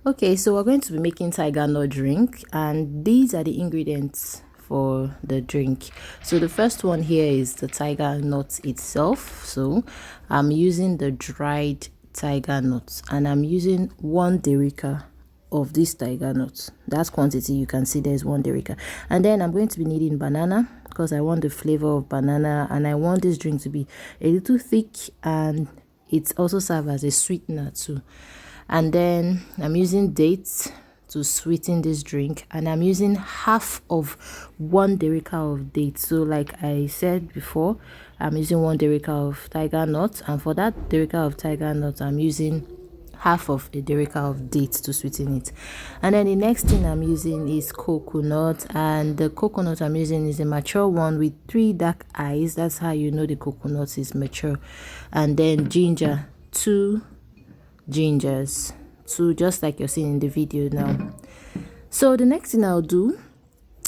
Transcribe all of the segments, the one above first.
Okay, so we're going to be making Tigernut drink, and these are the ingredients for the drink. So the first one here is the Tigernut itself. So I'm using the dried Tigernut, and I'm using 1 derica of this Tigernut. That's quantity. You can see there's 1 derica, and then I'm going to be needing banana because I want the flavor of banana, and I want this drink to be a little thick, and it also serves as a sweetener too. And then I'm using dates to sweeten this drink, and I'm using half of 1 derica of dates. So like I said before, I'm using 1 derica of Tigernut, and for that derica of Tigernut I'm using half of a derica of dates to sweeten it. And then the next thing I'm using is coconut, and the coconut I'm using is a mature one with 3 dark eyes. That's how you know the coconut is mature. And then ginger, 2 gingers, 2, just like you're seeing in the video now. So the next thing I'll do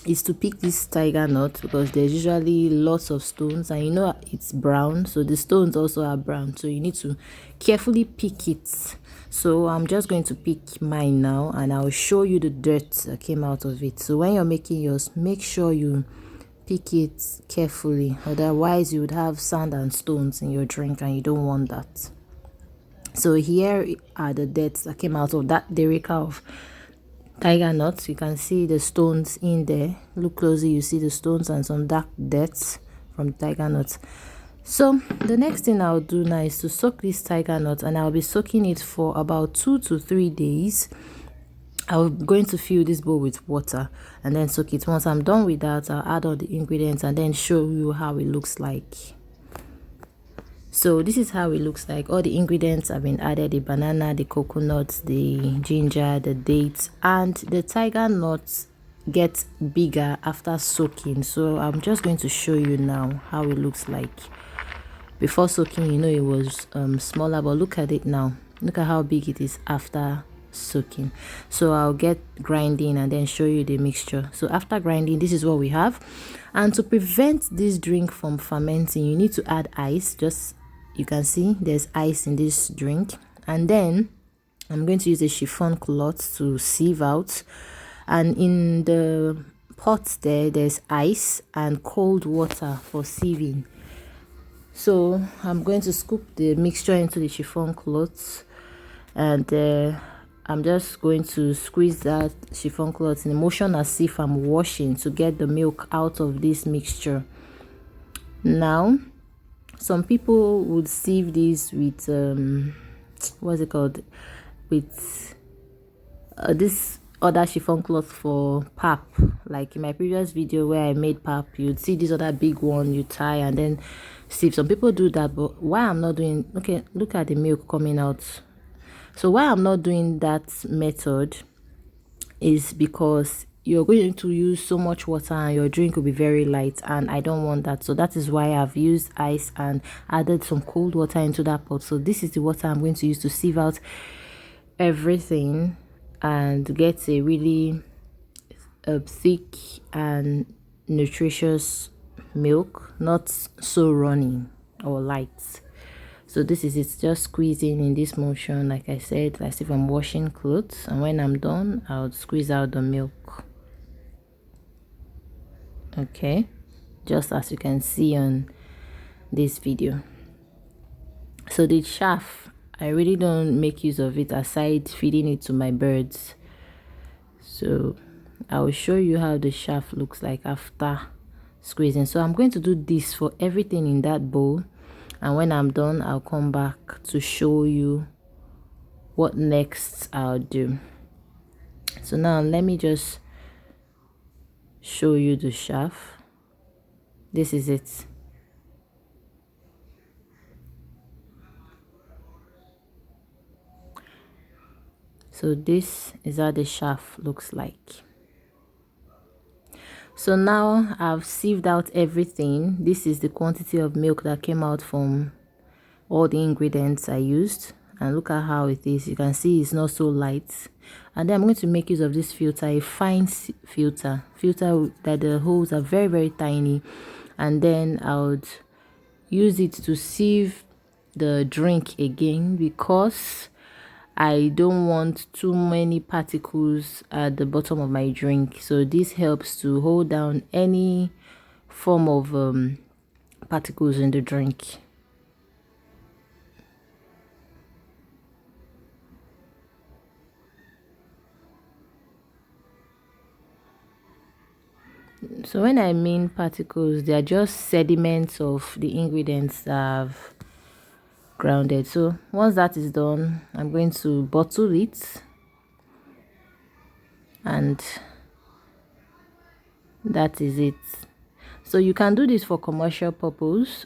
is to pick this Tigernut, because there's usually lots of stones, and you know it's brown, so the stones also are brown, so you need to carefully pick it. So I'm just going to pick mine now, and I'll show you the dirt that came out of it. So when you're making yours, make sure you pick it carefully, otherwise you would have sand and stones in your drink, and you don't want that. So here are the dirts that came out of that derica of Tigernut. You can see the stones in there. Look closely, you see the stones and some dark dirts from Tigernut. So the next thing I'll do now is to soak this Tigernut, and I'll be soaking it for about 2 to 3 days. I'm going to fill this bowl with water and then soak it. Once I'm done with that, I'll add all the ingredients and then show you how it looks like. So this is how it looks like. All the ingredients have been added: the banana, the coconut, the ginger, the dates, and the Tigernut gets bigger after soaking. So I'm just going to show you now how it looks like. Before soaking, you know, it was smaller, but look at it now. Look at how big it is after soaking. So I'll get grinding and then show you the mixture. So after grinding, this is what we have. And to prevent this drink from fermenting, you need to add ice. Just, you can see there's ice in this drink. And then I'm going to use a chiffon cloth to sieve out, and in the pot there's ice and cold water for sieving. So I'm going to scoop the mixture into the chiffon cloth, and I'm just going to squeeze that chiffon cloth in a motion as if I'm washing, to get the milk out of this mixture. Now some people would sieve this with what's it called, with this other chiffon cloth for pap. Like in my previous video where I made pap, you'd see this other big one you tie and then sieve. Some people do that, but why I'm not doing, okay, look at the milk coming out. So why I'm not doing that method is because you're going to use so much water and your drink will be very light, and I don't want that. So that is why I've used ice and added some cold water into that pot. So this is the water I'm going to use to sieve out everything and get a really thick and nutritious milk, not so runny or light. So this is it, just squeezing in this motion, like I said, as if I'm washing clothes, and when I'm done I'll squeeze out the milk. Okay, just as you can see on this video. So the chaff, I really don't make use of it aside feeding it to my birds. So I'll show you how the chaff looks like after squeezing. So I'm going to do this for everything in that bowl, and when I'm done I'll come back to show you what next I'll do. So now let me just show you the chaff. This is it. So this is how the chaff looks like. So now I've sieved out everything. This is the quantity of milk that came out from all the ingredients I used, and look at how it is. You can see it's not so light. And then I'm going to make use of this filter, a fine filter that the holes are very, very tiny, and then I would use it to sieve the drink again, because I don't want too many particles at the bottom of my drink, so this helps to hold down any form of particles in the drink. So when I mean particles, they are just sediments of the ingredients I've grounded. So once that is done, I'm going to bottle it, and that is it. So you can do this for commercial purpose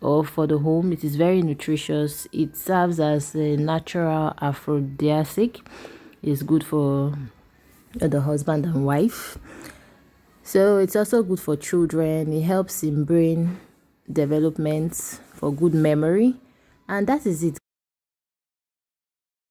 or for the home. It is very nutritious. It serves as a natural aphrodisiac. It's good for the husband and wife. So it's also good for children. It helps in brain development, for good memory, and that is it.